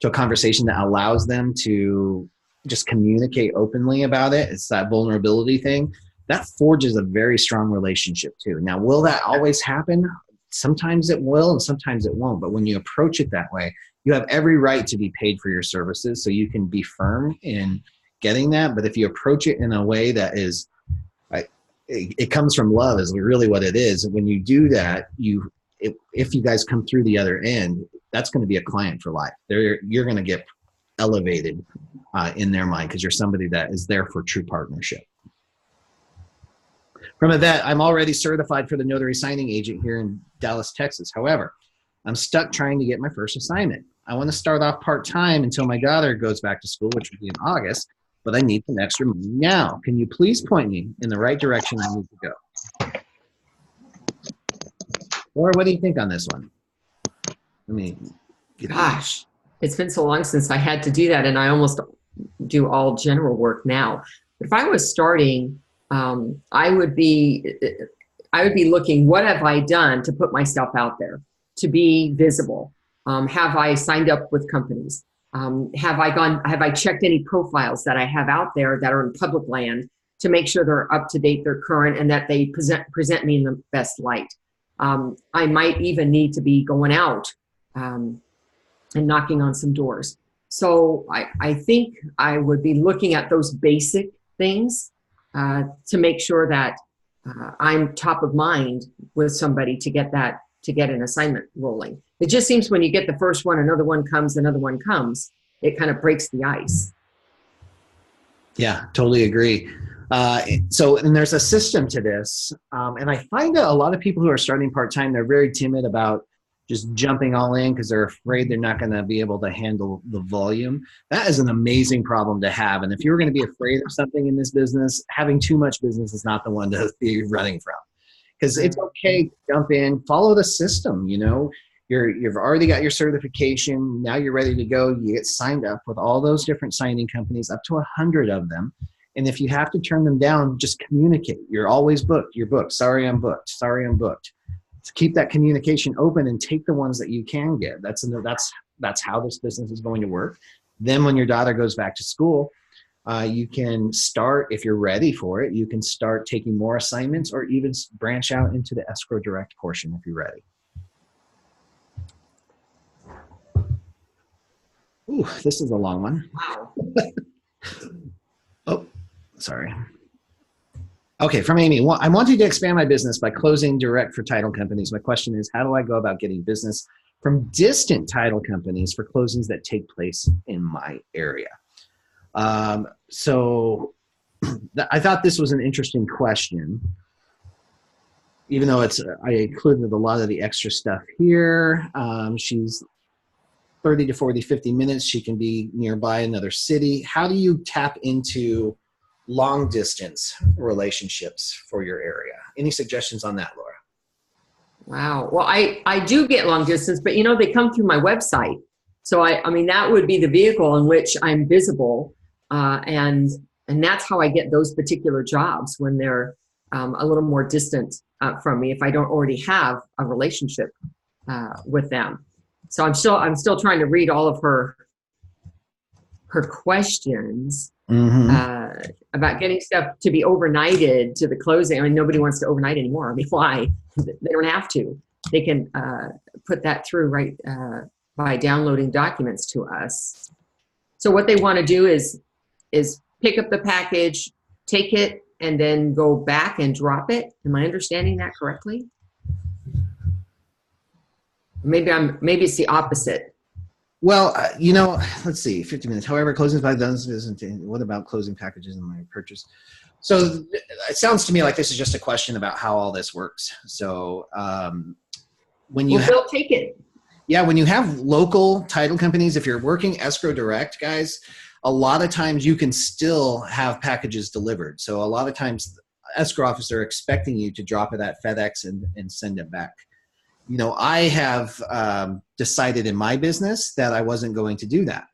to a conversation that allows them to just communicate openly about it, it's that vulnerability thing, that forges a very strong relationship too. Now, will that always happen? Sometimes it will and sometimes it won't. But when you approach it that way, you have every right to be paid for your services. So you can be firm in getting that. But if you approach it in a way that is, it comes from love is really what it is. When you do that, if you guys come through the other end, that's going to be a client for life. You're going to get elevated in their mind because you're somebody that is there for true partnership. From Yvette, I'm already certified for the notary signing agent here in Dallas, Texas. However, I'm stuck trying to get my first assignment. I want to start off part-time until my daughter goes back to school, which will be in August. but I need some extra money now. Can you please point me in the right direction I need to go? Or what do you think on this one? Let me get Gosh, it's been so long since I had to do that, and I almost do all general work now. But if I was starting, I would be looking, what have I done to put myself out there, to be visible? Have I signed up with companies? Have I checked any profiles that I have out there that are in public land to make sure they're up to date, they're current, and that they present me in the best light? I might even need to be going out and knocking on some doors. So I think I would be looking at those basic things to make sure that I'm top of mind with somebody to get an assignment rolling. It just seems when you get the first one, another one comes, it kind of breaks the ice. Yeah, totally agree. And there's a system to this. And I find that a lot of people who are starting part-time, they're very timid about just jumping all in because they're afraid they're not going to be able to handle the volume. That is an amazing problem to have. And if you're going to be afraid of something in this business, having too much business is not the one to be running from. Because it's okay to jump in, follow the system, you know. You've already got your certification. Now you're ready to go. You get signed up with all those different signing companies, up to 100 of them. And if you have to turn them down, just communicate. You're always booked. You're booked. Sorry, I'm booked. Sorry, I'm booked. To keep that communication open and take the ones that you can get. That's how this business is going to work. Then when your daughter goes back to school, you can start, if you're ready for it, you can start taking more assignments or even branch out into the escrow direct portion if you're ready. Ooh, this is a long one. Wow. Oh, sorry. Okay, from Amy. I'm wanting to expand my business by closing direct for title companies. My question is, how do I go about getting business from distant title companies for closings that take place in my area? So I thought this was an interesting question, even though I included a lot of the extra stuff here. She's 30 to 40, 50 minutes. She can be nearby another city. How do you tap into long distance relationships for your area? Any suggestions on that, Laura? Wow. Well, I do get long distance, but you know, they come through my website. So I mean, that would be the vehicle in which I'm visible. And that's how I get those particular jobs when they're a little more distant from me, if I don't already have a relationship with them. So I'm still trying to read all of her questions about getting stuff to be overnighted to the closing. I mean, nobody wants to overnight anymore. I mean, why? They don't have to. They can put that through right by downloading documents to us. So what they want to do is pick up the package, take it, and then go back and drop it. Am I understanding that correctly? Maybe it's the opposite. Well, you know, let's see, 50 minutes. However, closings by dozens isn't. What about closing packages in my purchase? So it sounds to me like this is just a question about how all this works. So when you they'll take it. Yeah, when you have local title companies, if you're working escrow direct, guys, a lot of times you can still have packages delivered. So a lot of times escrow officer are expecting you to drop it at FedEx and send it back. You know, I have decided in my business that I wasn't going to do that.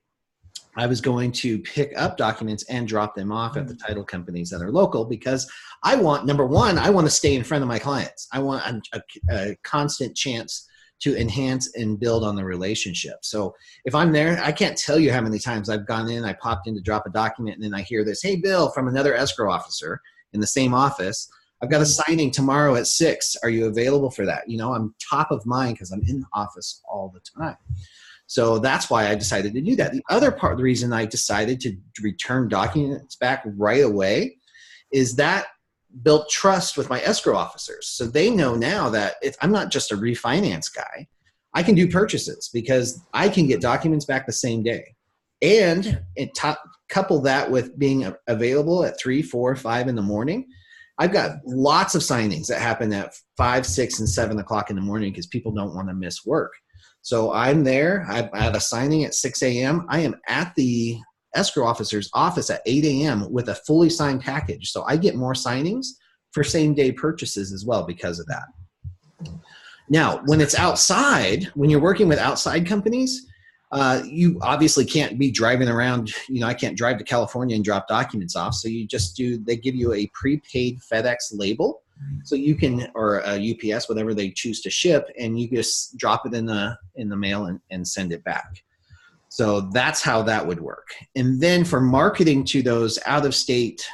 I was going to pick up documents and drop them off at the title companies that are local because I want, number one, I want to stay in front of my clients. I want a constant chance to enhance and build on the relationship. So if I'm there, I can't tell you how many times I've gone in, I popped in to drop a document, and then I hear this, "Hey, Bill," from another escrow officer in the same office. "I've got a signing tomorrow at 6. Are you available for that?" You know, I'm top of mind because I'm in the office all the time. So that's why I decided to do that. The other part of the reason I decided to return documents back right away is that built trust with my escrow officers. So they know now that I'm not just a refinance guy. I can do purchases because I can get documents back the same day. And couple that with being available at 3, 4, 5 in the morning. I've got lots of signings that happen at 5, 6, and 7 o'clock in the morning because people don't want to miss work. So I'm there. I have a signing at 6 a.m. I am at the escrow officer's office at 8 a.m. with a fully signed package. So I get more signings for same day purchases as well because of that. Now, when it's outside, when you're working with outside companies, you obviously can't be driving around. I can't drive to California and drop documents off. So you just they give you a prepaid FedEx label. So you can, or a UPS, whatever they choose to ship, and you just drop it in the mail and send it back. So that's how that would work. And then for marketing to those out-of-state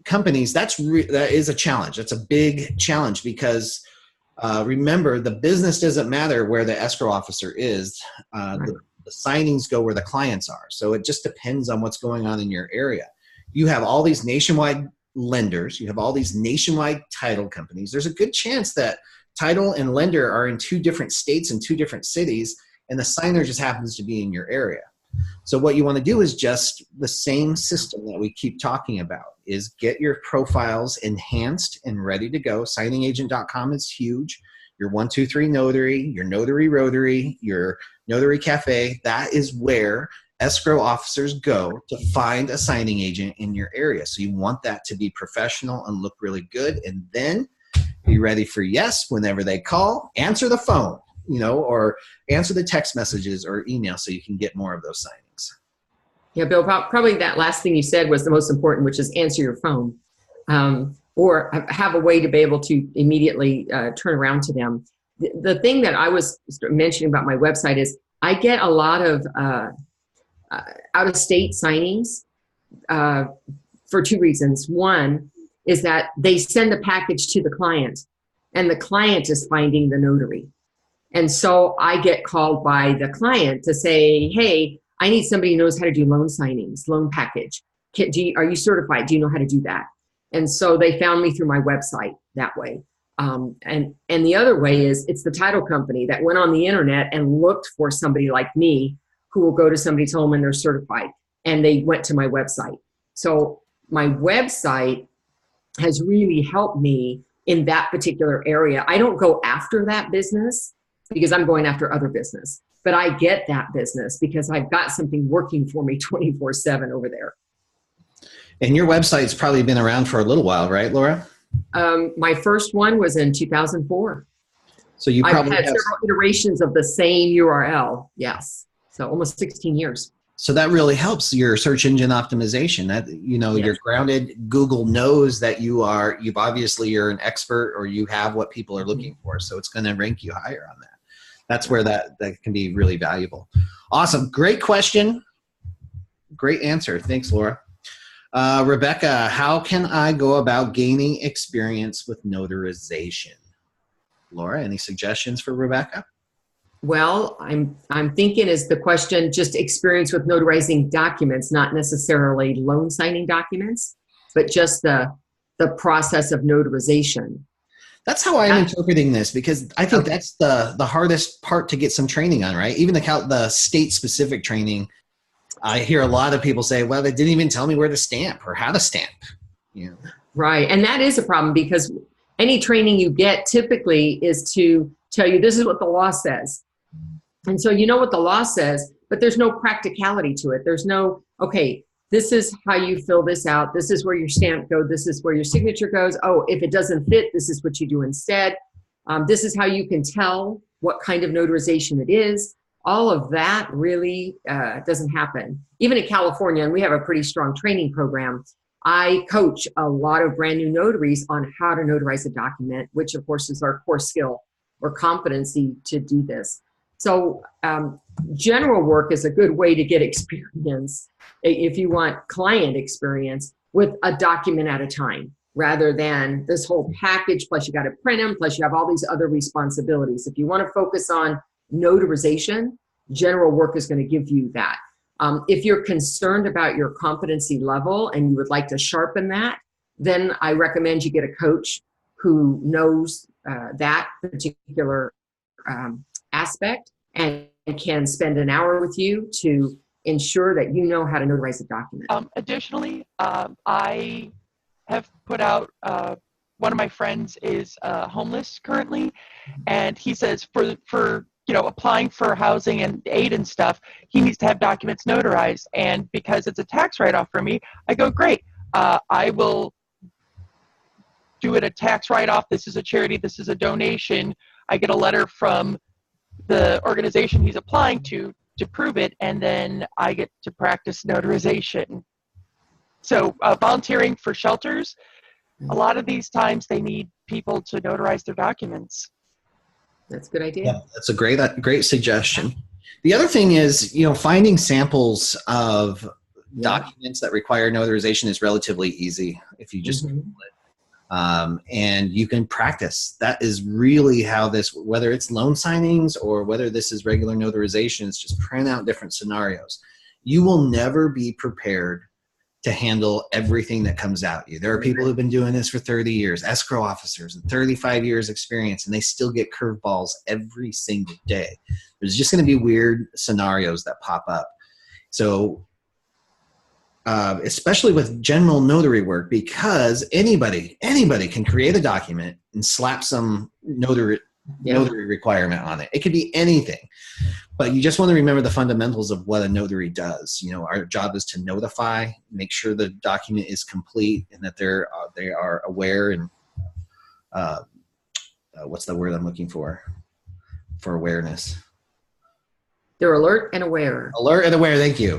companies, that is a challenge. That's a big challenge because remember, the business doesn't matter where the escrow officer is. Right. The signings go where the clients are. So it just depends on what's going on in your area. You have all these nationwide lenders. You have all these nationwide title companies. There's a good chance that title and lender are in 2 different states and 2 different cities, and the signer just happens to be in your area. So what you want to do is just the same system that we keep talking about is get your profiles enhanced and ready to go. Signingagent.com is huge. Your 123 Notary, your Notary Rotary, your Notary Cafe, that is where escrow officers go to find a signing agent in your area. So you want that to be professional and look really good. And then be ready for yes whenever they call. Answer the phone, or answer the text messages or email so you can get more of those signings. Yeah, Bill, probably that last thing you said was the most important, which is answer your phone, or have a way to be able to immediately turn around to them. The thing that I was mentioning about my website is I get a lot of out-of-state signings for 2 reasons. One is that they send the package to the client, and the client is finding the notary. And so I get called by the client to say, hey, I need somebody who knows how to do loan signings, loan package. Are you certified? Do you know how to do that? And so they found me through my website that way. And the other way is it's the title company that went on the internet and looked for somebody like me who will go to somebody's home and they're certified. And they went to my website. So my website has really helped me in that particular area. I don't go after that business because I'm going after other business, but I get that business because I've got something working for me 24/7 over there. And your website's probably been around for a little while, right, Laura? My first one was in 2004. So you probably I've had several iterations of the same URL. Yes. So almost 16 years. So that really helps your search engine optimization. That Yes. You're grounded. Google knows that you're an expert or you have what people are looking for. So it's going to rank you higher on that. That's where that can be really valuable. Awesome. Great question. Great answer. Thanks, Laura. Rebecca, how can I go about gaining experience with notarization? Laura, any suggestions for Rebecca? Well, I'm thinking is the question just experience with notarizing documents, not necessarily loan signing documents, but just the process of notarization. That's how I'm interpreting this, because I think that's the hardest part to get some training on, right? Even the state-specific training, I hear a lot of people say, well, they didn't even tell me where to stamp or how to stamp. Right, and that is a problem because any training you get typically is to tell you this is what the law says. And so you know what the law says, but there's no practicality to it. There's no, okay, this is how you fill this out. This is where your stamp goes. This is where your signature goes. Oh, if it doesn't fit, this is what you do instead. This is how you can tell what kind of notarization it is. All of that really doesn't happen. Even in California, and we have a pretty strong training program, I coach a lot of brand new notaries on how to notarize a document, which of course is our core skill or competency to do this. So general work is a good way to get experience if you want client experience with a document at a time, rather than this whole package, plus you got to print them, plus you have all these other responsibilities. If you want to focus on notarization, general work is going to give you that. If you're concerned about your competency level and you would like to sharpen that, then I recommend you get a coach who knows that particular aspect and can spend an hour with you to ensure that you know how to notarize a document. Additionally, I have put out, one of my friends is homeless currently, and he says for applying for housing and aid and stuff, he needs to have documents notarized. And because it's a tax write-off for me, I go, great, I will do it a tax write-off. This is a charity. This is a donation. I get a letter from the organization he's applying to prove it, and then I get to practice notarization. So volunteering for shelters, a lot of these times they need people to notarize their documents. That's a good idea. Yeah, that's a great suggestion. The other thing is, finding samples of documents that require notarization is relatively easy if you just Google it. And you can practice. That is really how this, whether it's loan signings or whether this is regular notarizations, just print out different scenarios. You will never be prepared to handle everything that comes at you. There are people who've been doing this for 30 years, escrow officers with 35 years experience, and they still get curveballs every single day. There's just going to be weird scenarios that pop up. So especially with general notary work, because anybody can create a document and slap some notary requirement on it. It could be anything, but you just want to remember the fundamentals of what a notary does. Our job is to notify, make sure the document is complete, and that they are aware and what's the word I'm looking for awareness? They're alert and aware. Alert and aware, thank you,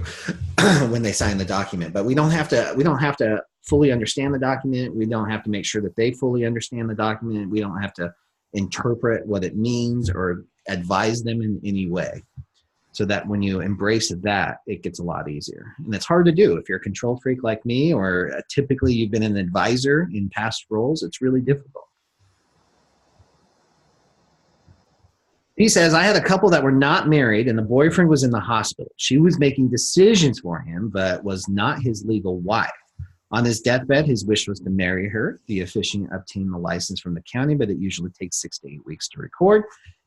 when they sign the document. But we don't have to fully understand the document. We don't have to make sure that they fully understand the document. We don't have to interpret what it means or advise them in any way. So that when you embrace that, it gets a lot easier. And it's hard to do. If you're a control freak like me, or typically you've been an advisor in past roles, it's really difficult. He says, I had a couple that were not married and the boyfriend was in the hospital. She was making decisions for him, but was not his legal wife. On his deathbed, his wish was to marry her. The officiant obtained the license from the county, but it usually takes 6 to 8 weeks to record.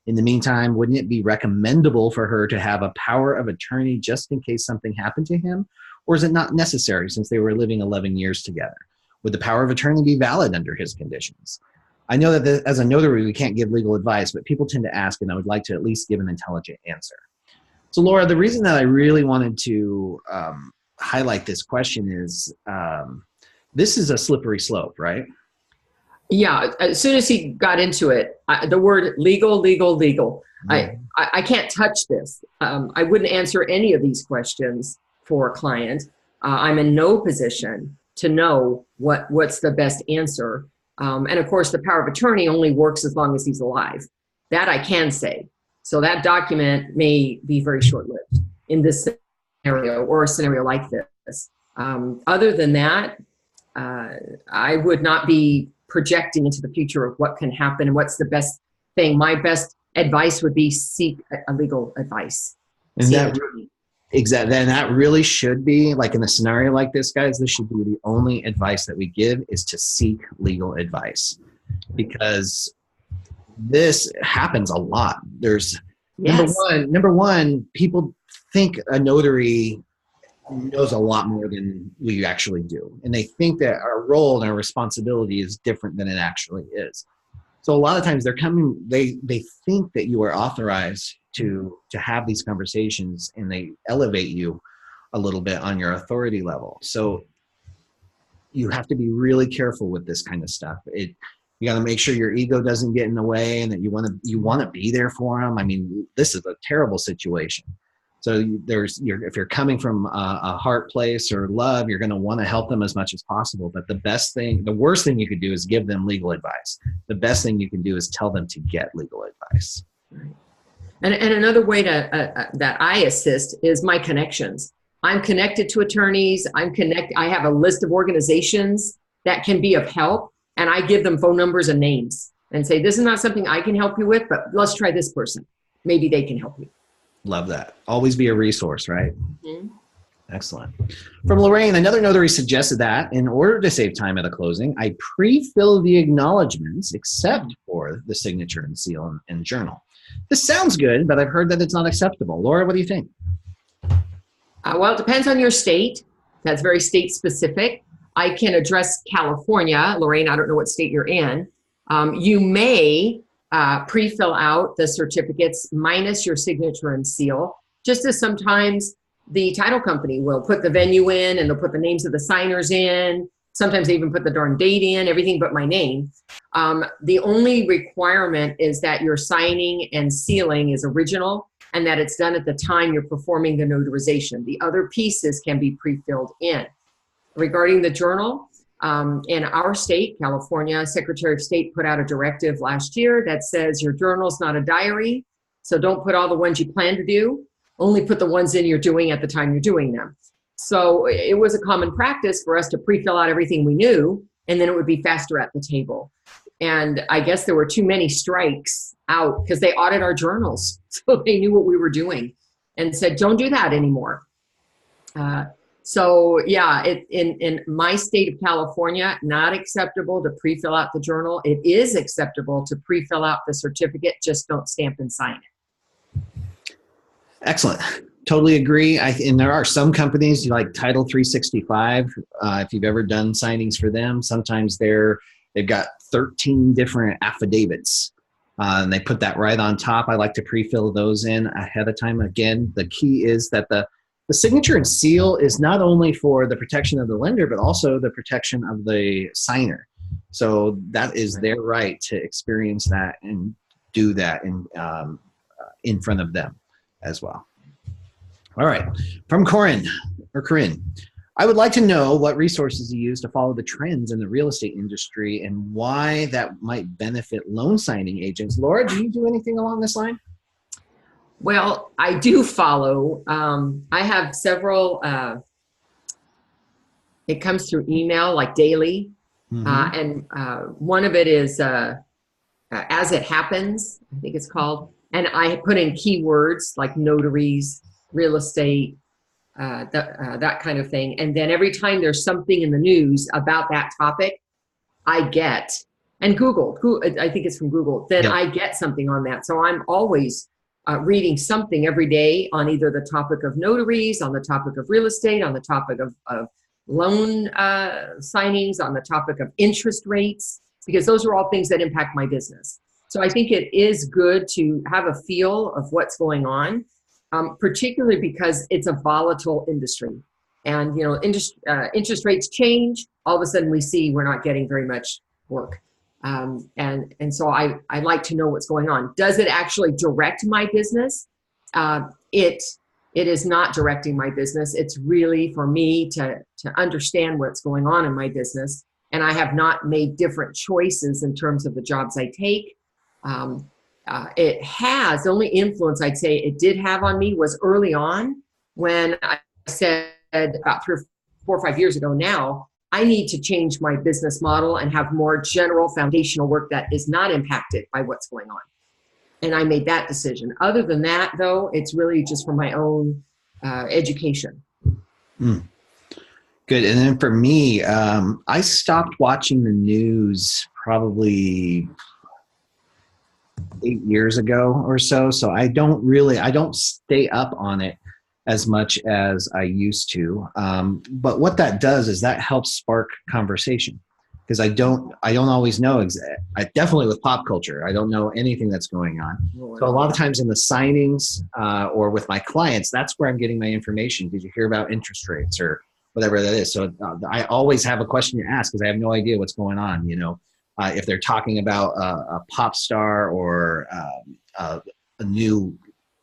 In the meantime, wouldn't it be recommendable for her to have a power of attorney just in case something happened to him? Or is it not necessary since they were living 11 years together? Would the power of attorney be valid under his conditions? I know that as a notary, we can't give legal advice, but people tend to ask, and I would like to at least give an intelligent answer. So Laura, the reason that I really wanted to highlight this question is this is a slippery slope, right? Yeah, as soon as he got into it, the word legal. I can't touch this. I wouldn't answer any of these questions for a client. I'm in no position to know what's the best answer. And of course, the power of attorney only works as long as he's alive. That I can say. So that document may be very short-lived in this scenario or a scenario like this. Other than that, I would not be projecting into the future of what can happen and what's the best thing. My best advice would be seek a legal advice. And that really should be, like in a scenario like this, guys, this should be the only advice that we give, is to seek legal advice, because this happens a lot. There's number one, people think a notary knows a lot more than we actually do. And they think that our role and our responsibility is different than it actually is. So a lot of times they think that you are authorized to have these conversations, and they elevate you a little bit on your authority level. So you have to be really careful with this kind of stuff. You got to make sure your ego doesn't get in the way, and that you want to be there for them. I mean, this is a terrible situation. So if you're coming from a heart place or love, you're going to want to help them as much as possible. But the worst thing you could do is give them legal advice. The best thing you can do is tell them to get legal advice. Right. And another way that I assist is my connections. I'm connected to attorneys. I have a list of organizations that can be of help, and I give them phone numbers and names and say, this is not something I can help you with, but let's try this person. Maybe they can help you. Love that. Always be a resource, right? Mm-hmm. Excellent. From Lorraine, another notary suggested that in order to save time at the closing, I pre-fill the acknowledgements except for the signature and seal and journal. This sounds good, but I've heard that it's not acceptable. Laura, what do you think? Well, it depends on your state. That's very state specific. I can address California. Lorraine, I don't know what state you're in. You may pre-fill out the certificates minus your signature and seal, just as sometimes the title company will put the venue in and they'll put the names of the signers in. Sometimes they even put the darn date in, everything but my name. The only requirement is that your signing and sealing is original and that it's done at the time you're performing the notarization. The other pieces can be pre-filled in. Regarding the journal, in our state, California, Secretary of State put out a directive last year that says your journal's not a diary, so don't put all the ones you plan to do, only put the ones in you're doing at the time you're doing them. So it was a common practice for us to pre-fill out everything we knew, and then it would be faster at the table. And I guess there were too many strikes out because they audit our journals, so they knew what we were doing and said, don't do that anymore. So yeah, in my state of California, not acceptable to pre-fill out the journal. It is acceptable to pre-fill out the certificate, just don't stamp and sign it. Excellent. Totally agree. And there are some companies like Title 365. If you've ever done signings for them, sometimes they've got 13 different affidavits. And they put that right on top. I like to pre-fill those in ahead of time. Again, the key is that the signature and seal is not only for the protection of the lender, but also the protection of the signer. So that is their right to experience that and do that in front of them as well. All right, from Corinne. I would like to know what resources you use to follow the trends in the real estate industry and why that might benefit loan signing agents. Laura, do you do anything along this line? Well, I do follow. I have several, it comes through email like daily. And one of it is As It Happens, I think it's called. And I put in keywords like notaries, real estate, that kind of thing. And then every time there's something in the news about that topic, I get, and Google, I think it's from Google, then I get something on that. So I'm always reading something every day on either the topic of notaries, on the topic of real estate, on the topic of loan signings, on the topic of interest rates, because those are all things that impact my business. So I think it is good to have a feel of what's going on, particularly because it's a volatile industry. And, you know, interest rates change. All of a sudden we see we're not getting very much work. And so I like to know what's going on. Does it actually direct my business? It is not directing my business. It's really for me to understand what's going on in my business. And I have not made different choices in terms of the jobs I take. It has, the only influence I'd say it did have on me was early on when I said about 4 or 5 years ago now, I need to change my business model and have more general foundational work that is not impacted by what's going on. And I made that decision. Other than that, though, it's really just for my own education. Good. And then for me, I stopped watching the news probably 8 years ago or so. So I don't stay up on it as much as I used to. But what that does is that helps spark conversation, because I don't always know I definitely with pop culture, I don't know anything that's going on. So a lot of times in the signings or with my clients, that's where I'm getting my information. Did you hear about interest rates or whatever that is? So I always have a question to ask because I have no idea what's going on. You know, if they're talking about a pop star or a new,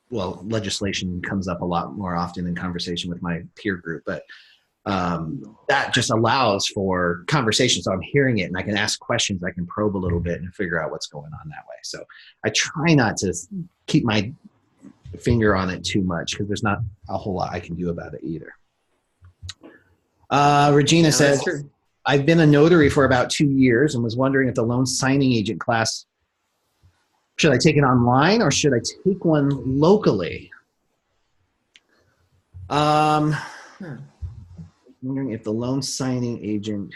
well, legislation comes up a lot more often in conversation with my peer group, but that just allows for conversation. So I'm hearing it and I can ask questions, I can probe a little bit and figure out what's going on that way. So I try not to keep my finger on it too much because there's not a whole lot I can do about it either. Regina says, I've been a notary for about 2 years and was wondering if the loan signing agent class, should I take it online or should I take one locally? Wondering if the loan signing agent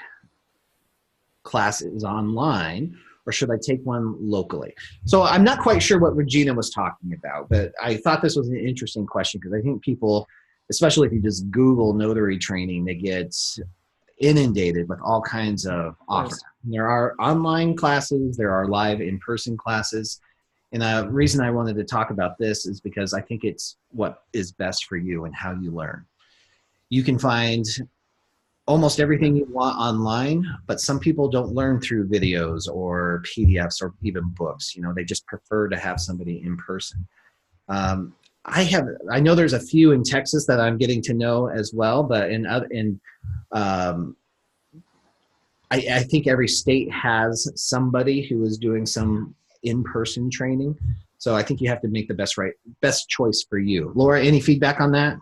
class is online or should I take one locally? So I'm not quite sure what Regina was talking about, but I thought this was an interesting question because I think people, especially if you just Google notary training, they get inundated with all kinds of offers. There are online classes, there are live in-person classes. And the reason I wanted to talk about this is because I think it's what is best for you and how you learn. You can find almost everything you want online, but some people don't learn through videos or PDFs or even books. You know, they just prefer to have somebody in person. I know there's a few in Texas that I'm getting to know as well, but I think every state has somebody who is doing some in-person training. So I think you have to make the best choice for you. Laura, any feedback on that?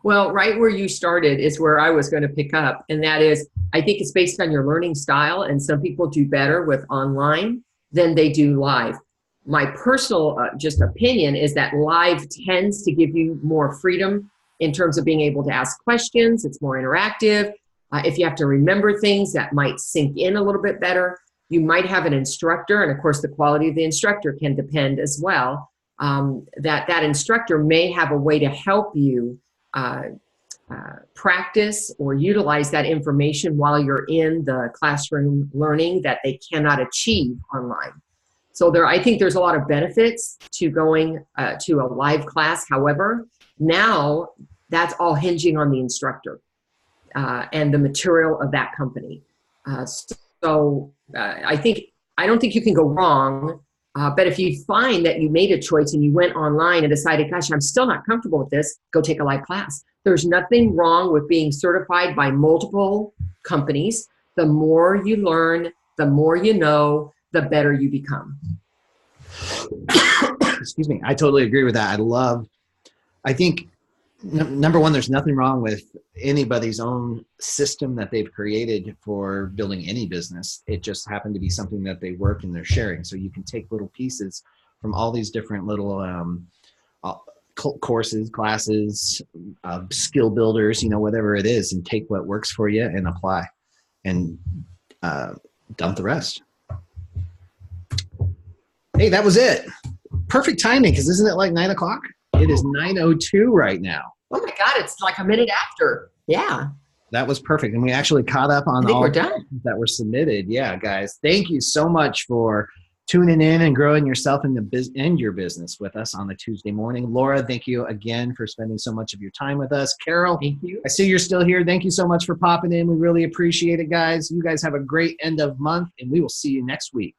Well, right where you started is where I was going to pick up. And that is, I think it's based on your learning style. And some people do better with online than they do live. My personal just opinion is that live tends to give you more freedom in terms of being able to ask questions. It's more interactive. If you have to remember things, that might sink in a little bit better. You might have an instructor, and of course the quality of the instructor can depend as well. That instructor may have a way to help you practice or utilize that information while you're in the classroom learning that they cannot achieve online. So I think there's a lot of benefits to going to a live class. However, now that's all hinging on the instructor and the material of that company. I don't think you can go wrong. But if you find that you made a choice and you went online and decided, gosh, I'm still not comfortable with this, go take a live class. There's nothing wrong with being certified by multiple companies. The more you learn, the more you know, the better you become. Excuse me. I totally agree with that. I think, number one, there's nothing wrong with anybody's own system that they've created for building any business. It just happened to be something that they work and they're sharing. So you can take little pieces from all these different little courses, classes, skill builders, whatever it is, and take what works for you and apply and dump the rest. Hey, that was it. Perfect timing, because isn't it like 9 o'clock? It is 9:02 right now. Oh my God, it's like a minute after. Yeah. That was perfect. And we actually caught up on all we're done. That were submitted. Yeah, guys. Thank you so much for tuning in and growing yourself in your business with us on the Tuesday morning. Laura, thank you again for spending so much of your time with us. Carol, thank you. I see you're still here. Thank you so much for popping in. We really appreciate it, guys. You guys have a great end of month, and we will see you next week.